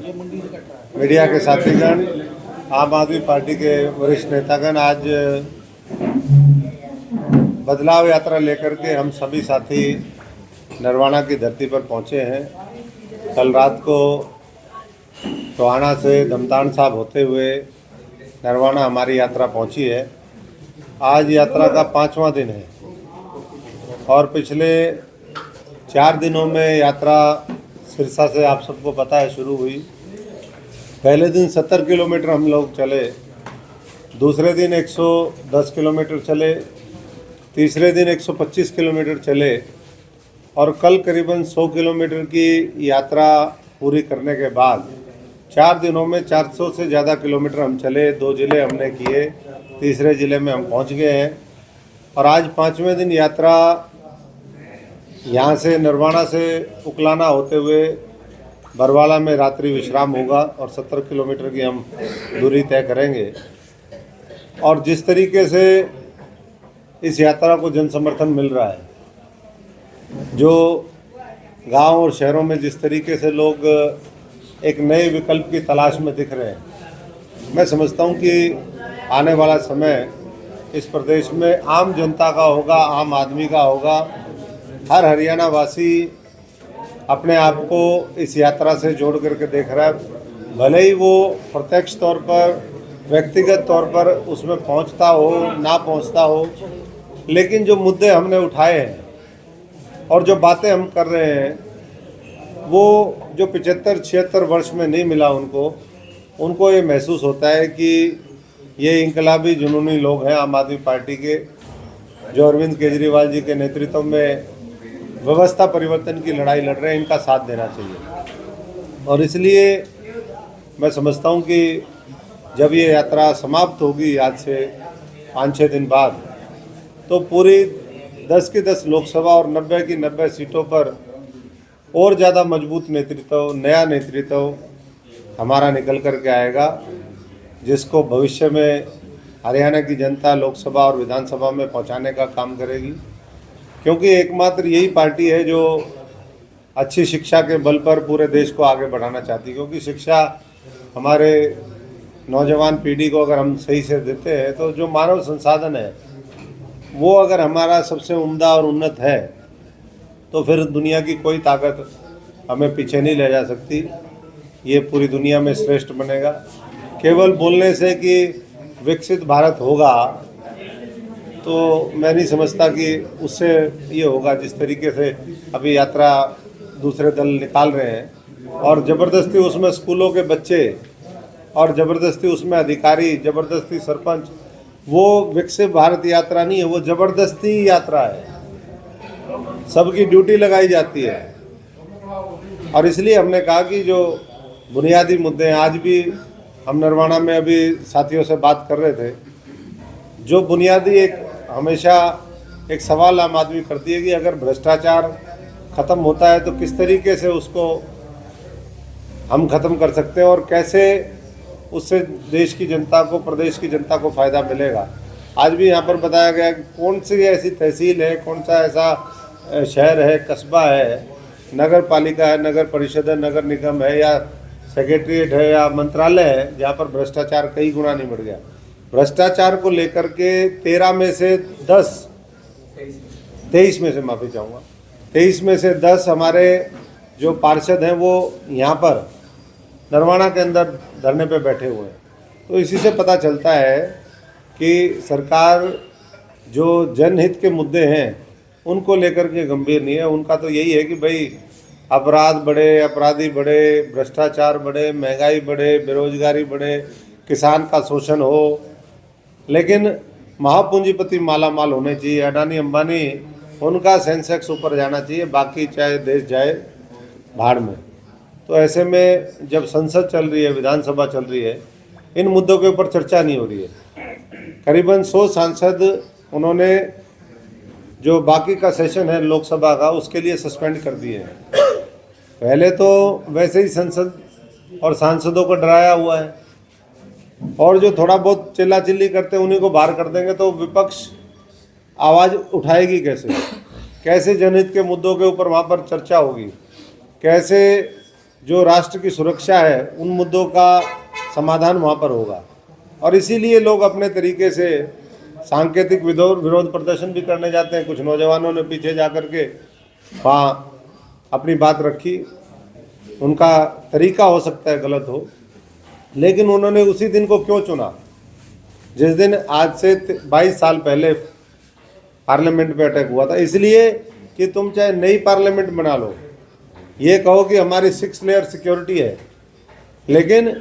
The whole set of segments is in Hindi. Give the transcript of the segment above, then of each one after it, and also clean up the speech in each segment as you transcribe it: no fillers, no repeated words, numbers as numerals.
मीडिया के साथीगण, आम आदमी पार्टी के वरिष्ठ नेतागण, आज बदलाव यात्रा लेकर के हम सभी साथी नरवाना की धरती पर पहुंचे हैं। कल रात को टोहाना से दमतान साहब होते हुए नरवाना हमारी यात्रा पहुंची है। आज यात्रा का 5वां दिन है और पिछले 4 दिनों में यात्रा सिरसा से आप सबको पता है शुरू हुई। पहले दिन 70 किलोमीटर हम लोग चले, दूसरे दिन 110 किलोमीटर चले, तीसरे दिन 125 किलोमीटर चले और कल करीबन 100 किलोमीटर की यात्रा पूरी करने के बाद 4 दिनों में 400 से ज़्यादा किलोमीटर हम चले। 2 ज़िले हमने किए, तीसरे ज़िले में हम पहुंच गए हैं और आज 5वें दिन यात्रा यहाँ से नरवाना से उकलाना होते हुए बरवाला में रात्रि विश्राम होगा और 70 किलोमीटर की हम दूरी तय करेंगे। और जिस तरीके से इस यात्रा को जन समर्थन मिल रहा है, जो गांव और शहरों में जिस तरीके से लोग एक नए विकल्प की तलाश में दिख रहे हैं, मैं समझता हूं कि आने वाला समय इस प्रदेश में आम जनता का होगा, आम आदमी का होगा। हर हरियाणा वासी अपने आप को इस यात्रा से जोड़ करके देख रहा है, भले ही वो प्रत्यक्ष तौर पर, व्यक्तिगत तौर पर उसमें पहुंचता हो ना पहुंचता हो, लेकिन जो मुद्दे हमने उठाए हैं और जो बातें हम कर रहे हैं, वो जो 75-76 वर्ष में नहीं मिला उनको ये महसूस होता है कि ये इनकलाबी जुनूनी लोग हैं आम आदमी पार्टी के, जो अरविंद केजरीवाल जी के नेतृत्व में व्यवस्था परिवर्तन की लड़ाई लड़ रहे हैं, इनका साथ देना चाहिए। और इसलिए मैं समझता हूं कि जब ये यात्रा समाप्त होगी आज से 5-6 दिन बाद, तो पूरी 10 की 10 लोकसभा और 90 की 90 सीटों पर और ज़्यादा मजबूत नेतृत्व, नया नेतृत्व हमारा निकल कर के आएगा, जिसको भविष्य में हरियाणा की जनता लोकसभा और विधानसभा में पहुंचाने का काम करेगी। क्योंकि एकमात्र यही पार्टी है जो अच्छी शिक्षा के बल पर पूरे देश को आगे बढ़ाना चाहती है। क्योंकि शिक्षा हमारे नौजवान पीढ़ी को अगर हम सही से देते हैं, तो जो मानव संसाधन है वो अगर हमारा सबसे उम्दा और उन्नत है, तो फिर दुनिया की कोई ताकत हमें पीछे नहीं ले जा सकती। ये पूरी दुनिया में श्रेष्ठ बनेगा। केवल बोलने से कि विकसित भारत होगा, तो मैं नहीं समझता कि उससे ये होगा। जिस तरीके से अभी यात्रा दूसरे दल निकाल रहे हैं और ज़बरदस्ती उसमें स्कूलों के बच्चे और ज़बरदस्ती उसमें अधिकारी, ज़बरदस्ती सरपंच, वो विकसित भारत यात्रा नहीं है, वो ज़बरदस्ती यात्रा है। सबकी ड्यूटी लगाई जाती है। और इसलिए हमने कहा कि जो बुनियादी मुद्दे हैं, आज भी हम नरवाना में अभी साथियों से बात कर रहे थे, जो बुनियादी एक हमेशा एक सवाल आम आदमी करती है कि अगर भ्रष्टाचार ख़त्म होता है तो किस तरीके से उसको हम ख़त्म कर सकते हैं और कैसे उससे देश की जनता को, प्रदेश की जनता को फ़ायदा मिलेगा। आज भी यहाँ पर बताया गया कि कौन सी ऐसी तहसील है, कौन सा ऐसा शहर है, कस्बा है, नगर पालिका है, नगर परिषद है, नगर निगम है या सेक्रेटरीट है या मंत्रालय है, जहाँ पर भ्रष्टाचार कई गुना नहीं बढ़ गया। भ्रष्टाचार को लेकर के 13 में से 10, 23 में से माफ़ी चाहूँगा, 23 में से 10 हमारे जो पार्षद हैं वो यहाँ पर नरवाना के अंदर धरने पे बैठे हुए हैं। तो इसी से पता चलता है कि सरकार जो जनहित के मुद्दे हैं उनको लेकर के गंभीर नहीं है। उनका तो यही है कि भाई अपराध बढ़े, अपराधी बढ़े, भ्रष्टाचार बढ़े, महंगाई बढ़े, बेरोजगारी बढ़े, किसान का शोषण हो, लेकिन महापूंजीपति माला माल होने चाहिए। अडानी अंबानी, उनका सेंसेक्स ऊपर जाना चाहिए, बाकी चाहे देश जाए भाड़ में। तो ऐसे में जब संसद चल रही है, विधानसभा चल रही है, इन मुद्दों के ऊपर चर्चा नहीं हो रही है। करीबन 100 सांसद उन्होंने जो बाकी का सेशन है लोकसभा का, उसके लिए सस्पेंड कर दिए हैं। पहले तो वैसे ही संसद और सांसदों को डराया हुआ है, और जो थोड़ा बहुत चिल्ला चिल्ली करते हैं उन्हीं को बाहर कर देंगे, तो विपक्ष आवाज़ उठाएगी कैसे? कैसे जनहित के मुद्दों के ऊपर वहाँ पर चर्चा होगी? कैसे जो राष्ट्र की सुरक्षा है उन मुद्दों का समाधान वहाँ पर होगा। और इसीलिए लोग अपने तरीके से सांकेतिक विरोध प्रदर्शन भी करने जाते हैं। कुछ नौजवानों ने पीछे जा कर के वहाँ अपनी बात रखी। उनका तरीका हो सकता है गलत हो, लेकिन उन्होंने उसी दिन को क्यों चुना जिस दिन आज से 22 साल पहले पार्लियामेंट पे अटैक हुआ था? इसलिए कि तुम चाहे नई पार्लियामेंट बना लो, ये कहो कि हमारी 6 लेयर सिक्योरिटी है, लेकिन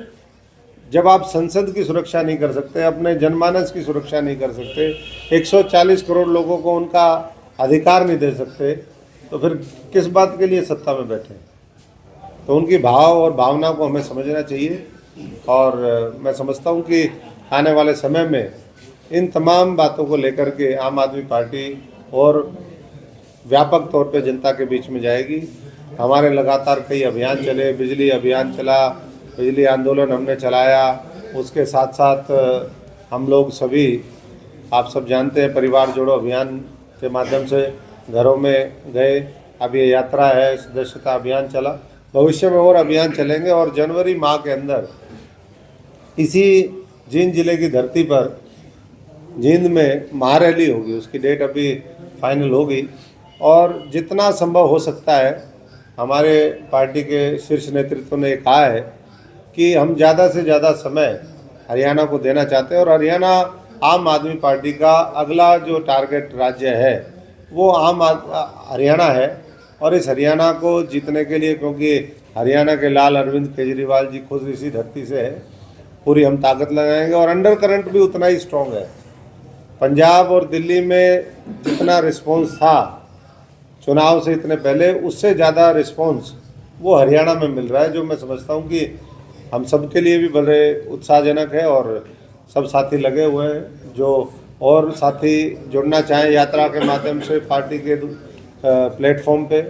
जब आप संसद की सुरक्षा नहीं कर सकते, अपने जनमानस की सुरक्षा नहीं कर सकते, 140 करोड़ लोगों को उनका अधिकार नहीं दे सकते, तो फिर किस बात के लिए सत्ता में बैठे? तो उनकी भाव और भावना को हमें समझना चाहिए। और मैं समझता हूँ कि आने वाले समय में इन तमाम बातों को लेकर के आम आदमी पार्टी और व्यापक तौर पे जनता के बीच में जाएगी। हमारे लगातार कई अभियान चले, बिजली अभियान चला, बिजली आंदोलन हमने चलाया। उसके साथ साथ हम लोग सभी, आप सब जानते हैं, परिवार जोड़ो अभियान के माध्यम से घरों में गए। अब ये यात्रा है, सदस्यता अभियान चला, भविष्य में और अभियान चलेंगे। और जनवरी माह के अंदर इसी जींद जिले की धरती पर जींद में महारैली होगी। उसकी डेट अभी फाइनल होगी और जितना संभव हो सकता है हमारे पार्टी के शीर्ष नेतृत्व ने कहा है कि हम ज़्यादा से ज़्यादा समय हरियाणा को देना चाहते हैं। और हरियाणा आम आदमी पार्टी का अगला जो टारगेट राज्य है वो हरियाणा है। और इस हरियाणा को जीतने के लिए, क्योंकि हरियाणा के लाल अरविंद केजरीवाल जी खुद इसी धरती से है, पूरी हम ताकत लगाएंगे। और अंडर करंट भी उतना ही स्ट्रॉन्ग है। पंजाब और दिल्ली में जितना रिस्पॉन्स था चुनाव से इतने पहले, उससे ज़्यादा रिस्पॉन्स वो हरियाणा में मिल रहा है, जो मैं समझता हूँ कि हम सब के लिए भी बड़े उत्साहजनक है। और सब साथी लगे हुए हैं, जो और साथी जुड़ना चाहें यात्रा के माध्यम से पार्टी के प्लेटफॉर्म पे,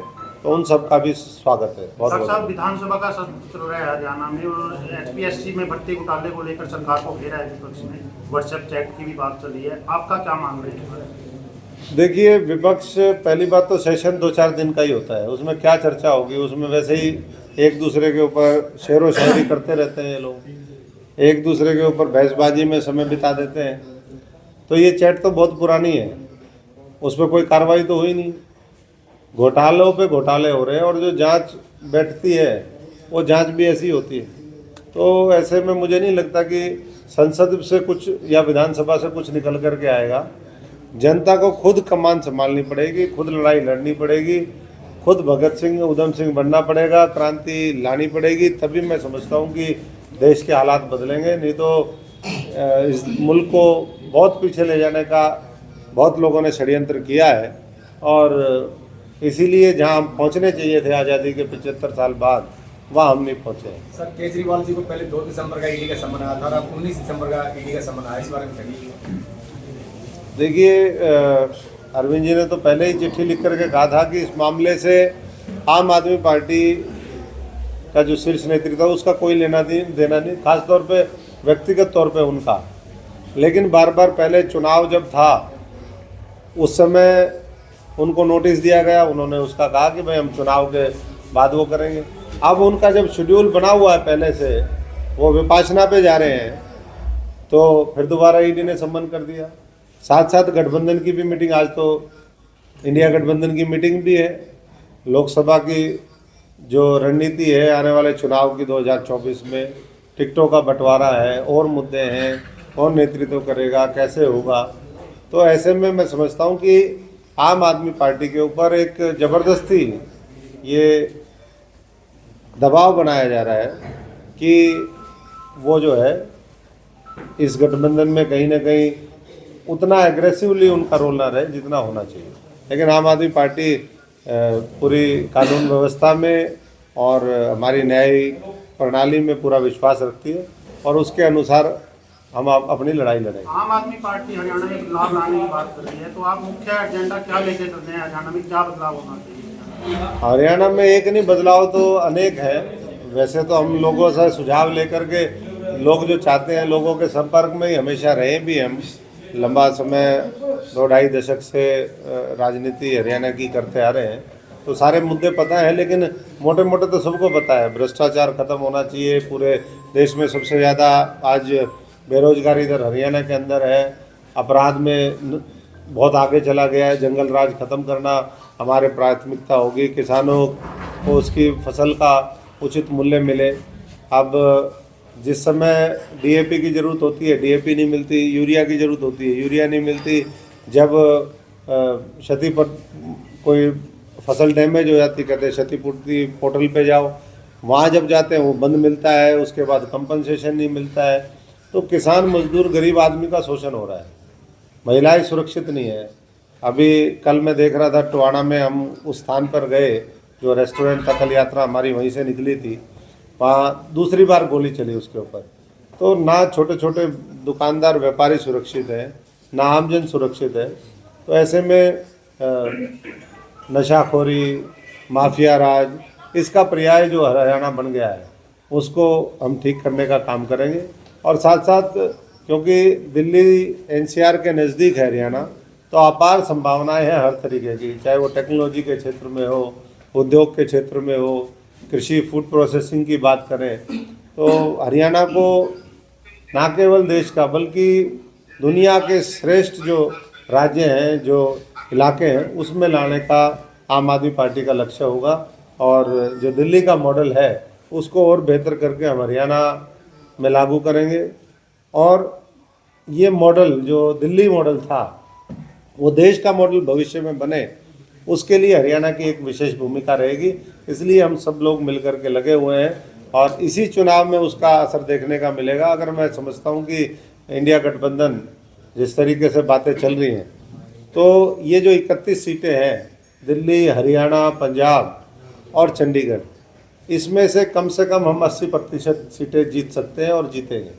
तो उन सब का भी स्वागत है। बहुत बहुत विधानसभा का सत्र चल रहा है हरियाणा में और एचपीएससी में भर्ती घोटाले को लेकर सरकार को घेरा है विपक्ष ने, व्हाट्सएप चैट की भी बात चली है, आपका क्या मानना है? देखिए, विपक्ष, पहली बात तो सेशन 2-4 दिन का ही होता है, उसमें क्या चर्चा होगी? उसमें वैसे ही एक दूसरे के ऊपर शेर व शायरी करते रहते हैं ये लोग, एक दूसरे के ऊपर बहसबाजी में समय बिता देते हैं। तो ये चैट तो बहुत पुरानी है, उस पर कोई कार्रवाई तो हुई नहीं। घोटालों पे घोटाले हो रहे हैं और जो जांच बैठती है वो जांच भी ऐसी होती है। तो ऐसे में मुझे नहीं लगता कि संसद से कुछ या विधानसभा से कुछ निकल कर के आएगा। जनता को खुद कमान संभालनी पड़ेगी, खुद लड़ाई लड़नी पड़ेगी, खुद भगत सिंह उधम सिंह बनना पड़ेगा, क्रांति लानी पड़ेगी, तभी मैं समझता हूँ कि देश के हालात बदलेंगे। नहीं तो इस मुल्क को बहुत पीछे ले जाने का बहुत लोगों ने षड्यंत्र किया है। और इसीलिए जहां हम पहुंचने चाहिए थे आज़ादी के 75 साल बाद, वहां हम नहीं पहुंचे। सर, केजरीवाल जी को पहले 2 दिसंबर का ईडी का सम्मन आया था और अब 19 दिसंबर का ईडी का सम्मन आया, इस बारे में कहिए। देखिए, अरविंद जी ने तो पहले ही चिट्ठी लिख करके कहा था कि इस मामले से आम आदमी पार्टी का जो शीर्ष नेतृत्व है उसका कोई लेना देना नहीं, खासतौर पे व्यक्तिगत तौर पे उनका। लेकिन बार बार पहले चुनाव जब था उस समय उनको नोटिस दिया गया, उन्होंने उसका कहा कि भाई हम चुनाव के बाद वो करेंगे। अब उनका जब शेड्यूल बना हुआ है पहले से, वो विपाशना पे जा रहे हैं, तो फिर दोबारा ईडी ने सम्मन कर दिया। साथ साथ गठबंधन की भी मीटिंग, आज तो इंडिया गठबंधन की मीटिंग भी है। लोकसभा की जो रणनीति है आने वाले चुनाव की 2024 में, टिकटों का बंटवारा है और मुद्दे हैं, कौन नेतृत्व करेगा, कैसे होगा। तो ऐसे में मैं समझता हूँ कि आम आदमी पार्टी के ऊपर एक ज़बरदस्ती ये दबाव बनाया जा रहा है कि वो जो है इस गठबंधन में कहीं ना कहीं उतना एग्रेसिवली उनका रोल ना रहे जितना होना चाहिए। लेकिन आम आदमी पार्टी पूरी कानून व्यवस्था में और हमारी न्यायिक प्रणाली में पूरा विश्वास रखती है और उसके अनुसार हम अपनी लड़ाई लड़ेंगे। आम आदमी पार्टी हरियाणा में बदलाव लाने की बात कर रही है, तो आप मुख्य एजेंडा क्या लेके चल रहे हैं? हरियाणा में क्या बदलाव होना चाहिए? हरियाणा में एक नहीं, बदलाव तो अनेक है। वैसे तो हम लोगों से सुझाव लेकर के, लोग जो चाहते हैं, लोगों के संपर्क में ही हमेशा रहे भी हम। लंबा समय 2-2.5 दशक से राजनीति हरियाणा की करते आ रहे हैं। तो सारे मुद्दे पता है, लेकिन मोटे मोटे तो सबको पता है। भ्रष्टाचार खत्म होना चाहिए। पूरे देश में सबसे ज़्यादा आज बेरोजगारी इधर हरियाणा के अंदर है। अपराध में बहुत आगे चला गया है। जंगल राज खत्म करना हमारे प्राथमिकता होगी। किसानों को उसकी फसल का उचित मूल्य मिले। अब जिस समय डीएपी की ज़रूरत होती है डीएपी नहीं मिलती, यूरिया की ज़रूरत होती है यूरिया नहीं मिलती। जब क्षति पर कोई फसल डैमेज हो जाती, कहते हैं क्षतिपूर्ति पोर्टल पे जाओ, वहाँ जब जाते हैं वो बंद मिलता है, उसके बाद कंपनसेशन नहीं मिलता है। तो किसान मजदूर गरीब आदमी का शोषण हो रहा है। महिलाएं सुरक्षित नहीं है। अभी कल मैं देख रहा था टोहाना में, हम उस स्थान पर गए जो रेस्टोरेंट था, कल यात्रा हमारी वहीं से निकली थी, वहाँ दूसरी बार गोली चली उसके ऊपर। तो ना छोटे छोटे दुकानदार व्यापारी सुरक्षित हैं, ना आमजन सुरक्षित है। तो ऐसे में नशाखोरी, माफिया राज, इसका पर्याय जो हरियाणा बन गया है उसको हम ठीक करने का काम करेंगे। और साथ साथ क्योंकि दिल्ली एनसीआर के नज़दीक है हरियाणा, तो अपार संभावनाएं हैं हर तरीके की, चाहे वो टेक्नोलॉजी के क्षेत्र में हो, उद्योग के क्षेत्र में हो, कृषि फूड प्रोसेसिंग की बात करें, तो हरियाणा को ना केवल देश का बल्कि दुनिया के श्रेष्ठ जो राज्य हैं, जो इलाके हैं, उसमें लाने का आम आदमी पार्टी का लक्ष्य होगा। और जो दिल्ली का मॉडल है उसको और बेहतर करके हम हरियाणा में लागू करेंगे। और ये मॉडल जो दिल्ली मॉडल था वो देश का मॉडल भविष्य में बने, उसके लिए हरियाणा की एक विशेष भूमिका रहेगी। इसलिए हम सब लोग मिलकर के लगे हुए हैं और इसी चुनाव में उसका असर देखने का मिलेगा। अगर मैं समझता हूँ कि इंडिया गठबंधन जिस तरीके से बातें चल रही हैं, तो ये जो 31 सीटें हैं, दिल्ली, हरियाणा, पंजाब और चंडीगढ़, इसमें से कम हम 80% सीटें जीत सकते हैं और जीतेंगे।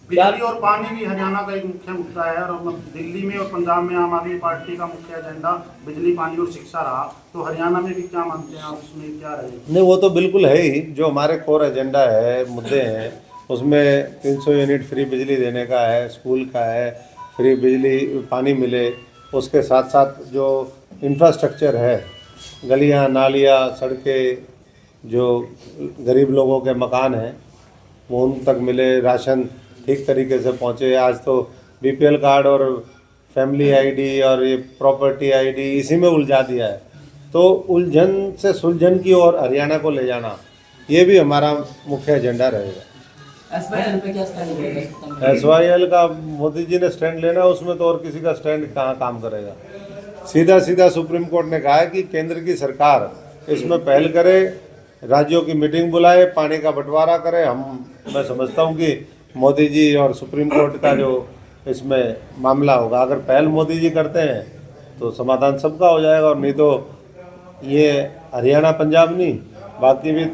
बिजली और पानी भी हरियाणा का एक मुख्य मुद्दा है, और दिल्ली में और पंजाब में आम आदमी पार्टी का मुख्य एजेंडा बिजली, पानी और शिक्षा रहा। तो हरियाणा में भी क्या मानते हैं आप, उसमें क्या रहेगा? नहीं, वो तो बिल्कुल है ही। जो हमारे कोर एजेंडा है, मुद्दे हैं, उसमें 300 यूनिट फ्री बिजली देने का है, स्कूल का है, फ्री बिजली पानी मिले। उसके साथ साथ जो इंफ्रास्ट्रक्चर है, गलियां, नालियां, सड़कें, जो गरीब लोगों के मकान हैं वो उन तक मिले, राशन ठीक तरीके से पहुँचे। आज तो बीपीएल कार्ड और फैमिली आईडी और ये प्रॉपर्टी आईडी इसी में उलझा दिया है। तो उलझन से सुलझन की ओर हरियाणा को ले जाना, ये भी हमारा मुख्य एजेंडा रहेगा। SYL पे क्या स्टैंड लेगा? SYL का मोदी जी ने स्टैंड लेना, उसमें तो और किसी का स्टैंड कहाँ काम करेगा। सीधा सीधा सुप्रीम कोर्ट ने कहा है कि केंद्र की सरकार इसमें पहल करे, राज्यों की मीटिंग बुलाए, पानी का बंटवारा करे। मैं समझता हूँ कि मोदी जी और सुप्रीम कोर्ट का जो इसमें मामला होगा, अगर पहल मोदी जी करते हैं तो समाधान सबका हो जाएगा। और नहीं तो ये हरियाणा, पंजाब नहीं, बाकी भी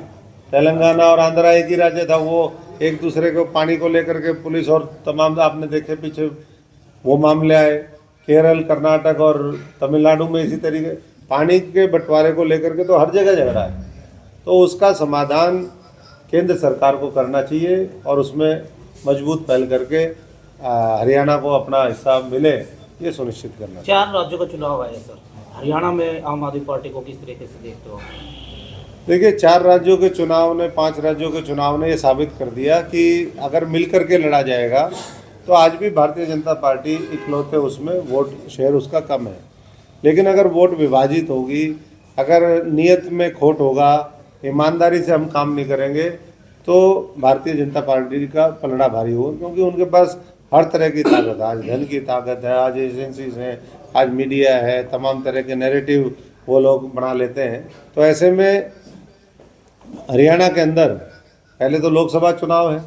तेलंगाना और आंध्रा एक ही राज्य था, वो एक दूसरे को पानी को लेकर के पुलिस और तमाम आपने देखे पीछे वो मामले आए। केरल, कर्नाटक और तमिलनाडु में इसी तरीके पानी के बंटवारे को लेकर के तो हर जगह झगड़ा है। तो उसका समाधान केंद्र सरकार को करना चाहिए और उसमें मजबूत पहल करके हरियाणा को अपना हिस्सा मिले, ये सुनिश्चित करना। 4 राज्यों का चुनाव आया सर, हरियाणा में आम आदमी पार्टी को किस तरीके से देखते हो? देखिए, 4 राज्यों के चुनाव ने, 5 राज्यों के चुनाव ने ये साबित कर दिया कि अगर मिल करके लड़ा जाएगा तो आज भी भारतीय जनता पार्टी इकलौते उसमें वोट शेयर उसका कम है। लेकिन अगर वोट विभाजित होगी, अगर नीयत में खोट होगा, ईमानदारी से हम काम नहीं करेंगे, तो भारतीय जनता पार्टी का पलड़ा भारी होगा। क्योंकि उनके पास हर तरह की ताकत है, आज धन की ताकत है, आज एजेंसीज हैं, आज मीडिया है, तमाम तरह के नैरेटिव वो लोग बना लेते हैं। तो ऐसे में हरियाणा के अंदर पहले तो लोकसभा चुनाव है,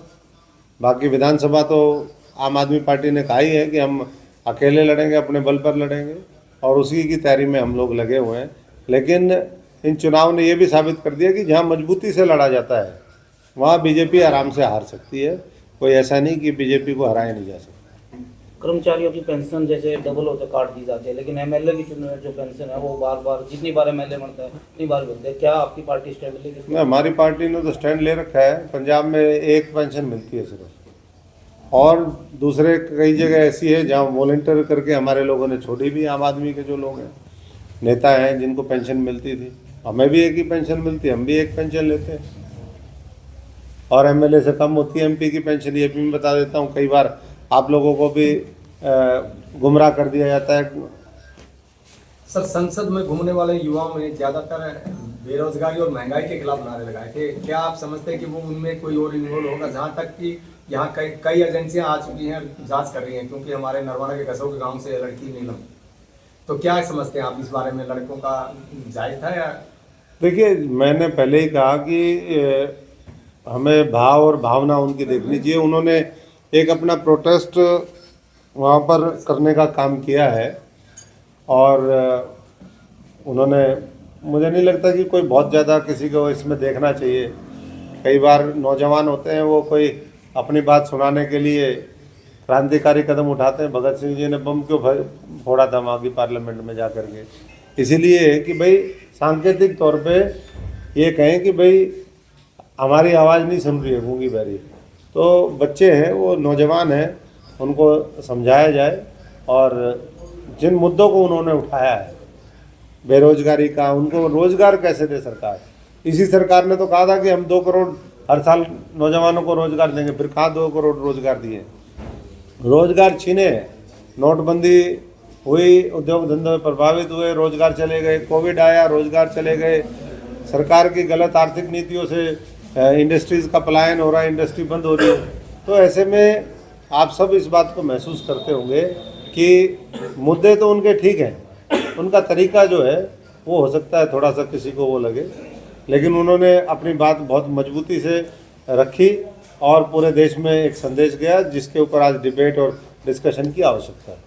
बाकी विधानसभा तो आम आदमी पार्टी ने कहा ही है कि हम अकेले लड़ेंगे, अपने बल पर लड़ेंगे, और उसी की तैयारी में हम लोग लगे हुए हैं। लेकिन इन चुनाव ने ये भी साबित कर दिया कि जहाँ मजबूती से लड़ा जाता है वहाँ बीजेपी आराम से हार सकती है। कोई ऐसा नहीं कि बीजेपी को हराया नहीं जा सकता। कर्मचारियों की पेंशन जैसे डबल होते काट दी जाती है, लेकिन एमएलए की जो पेंशन है वो बार जितनी बार एमएलए बनता है उतनी बार मिलते हैं। क्या आपकी पार्टी स्टैंड लेगी? हमारी पार्टी ने तो स्टैंड ले रखा है। पंजाब में एक पेंशन मिलती है सिर्फ, और दूसरे कई जगह ऐसी है जहाँ वॉलंटियर करके हमारे लोगों ने छोड़ी भी। आम आदमी के जो लोग हैं, नेता हैं, जिनको पेंशन मिलती थी, हमें भी एक ही पेंशन मिलती है, हम भी एक पेंशन लेते हैं, और एमएलए से कम होती है एमपी की पेंशन। ये भी मैं बता देता हूँ, कई बार आप लोगों को भी गुमराह कर दिया जाता है। सर, संसद में घूमने वाले युवाओं में ज़्यादातर बेरोजगारी और महंगाई के खिलाफ नारे लगाए थे। क्या आप समझते हैं कि वो उनमें कोई और इन्वॉल्व होगा? जहाँ तक कि यहाँ कई एजेंसियां आ चुकी हैं, जांच कर रही हैं, क्योंकि हमारे नरवाना के कसौ के गांव से लड़की नीलम, तो क्या समझते हैं आप इस बारे में? लड़कों का जायज था या? देखिए, मैंने पहले ही कहा कि हमें भाव और भावना उनकी देखनी चाहिए। उन्होंने एक अपना प्रोटेस्ट वहाँ पर करने का काम किया है, और उन्होंने, मुझे नहीं लगता कि कोई बहुत ज़्यादा किसी को इसमें देखना चाहिए। कई बार नौजवान होते हैं, वो कोई अपनी बात सुनाने के लिए क्रांतिकारी कदम उठाते हैं। भगत सिंह जी ने बम क्यों फोड़ा था वहाँ की पार्लियामेंट में जा कर के? इसीलिए कि भाई सांकेतिक तौर पे ये कहें कि भाई हमारी आवाज़ नहीं सुन रही है, गूंगी बहरी। तो बच्चे हैं, वो नौजवान हैं, उनको समझाया जाए, और जिन मुद्दों को उन्होंने उठाया है, बेरोजगारी का, उनको रोजगार कैसे दे सरकार। इसी सरकार ने तो कहा था कि हम 2 करोड़ हर साल नौजवानों को रोजगार देंगे, फिर कहाँ 2 करोड़ रोजगार दिए? रोजगार छीने, नोटबंदी हुई, उद्योग धंधे प्रभावित हुए, रोजगार चले गए, कोविड आया, रोजगार चले गए, सरकार की गलत आर्थिक नीतियों से इंडस्ट्रीज़ का पलायन हो रहा है, इंडस्ट्री बंद हो रही है। तो ऐसे में आप सब इस बात को महसूस करते होंगे कि मुद्दे तो उनके ठीक हैं, उनका तरीका जो है वो हो सकता है थोड़ा सा किसी को वो लगे, लेकिन उन्होंने अपनी बात बहुत मजबूती से रखी, और पूरे देश में एक संदेश गया जिसके ऊपर आज डिबेट और डिस्कशन की आवश्यकता है।